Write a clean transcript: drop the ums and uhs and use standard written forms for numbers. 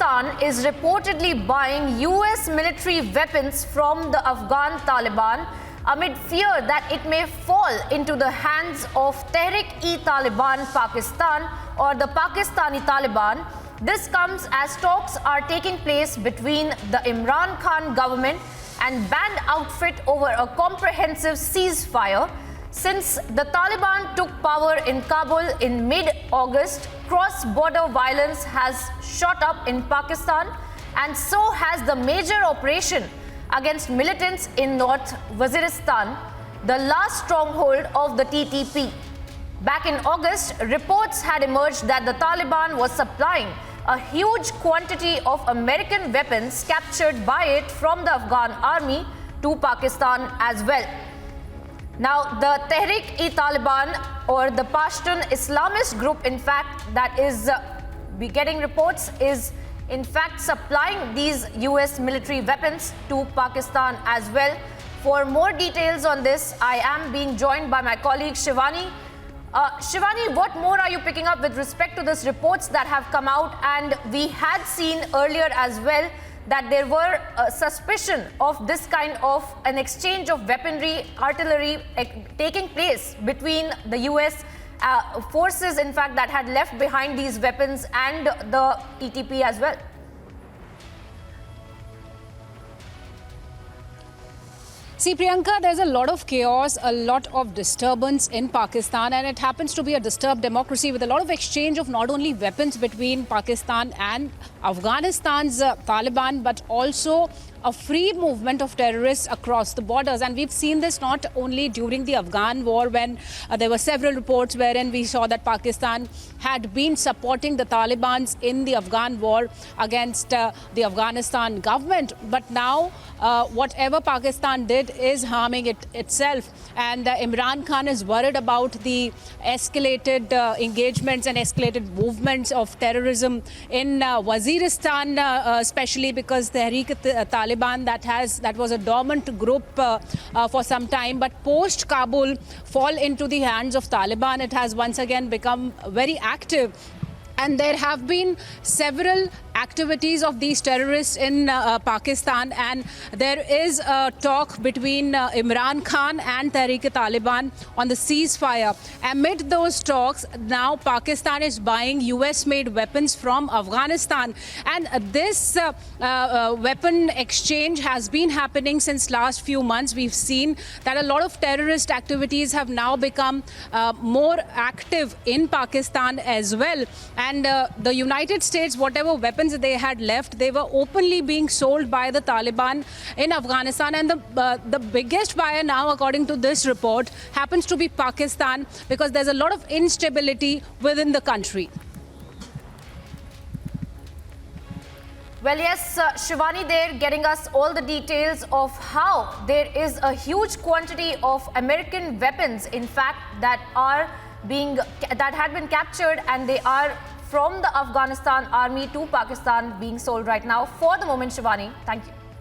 Pakistan is reportedly buying US military weapons from the Afghan Taliban amid fear that it may fall into the hands of Tehrik-e-Taliban Pakistan or the Pakistani Taliban. This comes as talks are taking place between the Imran Khan government and banned outfit over a comprehensive ceasefire. Since the Taliban took power in Kabul in mid-August, cross-border violence has shot up in Pakistan, and so has the major operation against militants in North Waziristan, the last stronghold of the TTP. Back in August, reports had emerged that the Taliban was supplying a huge quantity of American weapons captured by it from the Afghan army to Pakistan as well. Now, the Tehrik-e-Taliban or the Pashtun Islamist group, in fact, that is getting reports, is in fact supplying these US military weapons to Pakistan as well. For more details on this, I am being joined by my colleague Shivani. Shivani, what more are you picking up with respect to these reports that have come out? And we had seen earlier as well that there were suspicion of this kind of an exchange of weaponry, artillery taking place between the US forces, in fact, that had left behind these weapons and the TTP as well. See, Priyanka, there's a lot of chaos, a lot of disturbance in Pakistan, and it happens to be a disturbed democracy with a lot of exchange of not only weapons between Pakistan and Afghanistan's Taliban, but also a free movement of terrorists across the borders. And we've seen this not only during the Afghan war, when there were several reports wherein we saw that Pakistan had been supporting the Taliban in the Afghan war against the Afghanistan government. But now whatever Pakistan did is harming itself. And Imran Khan is worried about the escalated engagements and escalated movements of terrorism in Waziristan, especially because the Tehrik-e-Taliban that was a dormant group for some time, but post Kabul fall into the hands of Taliban. It has once again become very active. And there have been several activities of these terrorists in Pakistan, and there is a talk between Imran Khan and Tehrik-e-Taliban on the ceasefire. Amid those talks, now Pakistan is buying US-made weapons from Afghanistan, and this weapon exchange has been happening since last few months. We've seen that a lot of terrorist activities have now become more active in Pakistan as well. And the United States, whatever weapons they had left, they were openly being sold by the Taliban in Afghanistan. And the biggest buyer now, according to this report, happens to be Pakistan, because there's a lot of instability within the country. Well, yes, Shivani there getting us all the details of how there is a huge quantity of American weapons, in fact, that had been captured, and they are from the Afghanistan army to Pakistan being sold right now. For the moment, Shivani, thank you.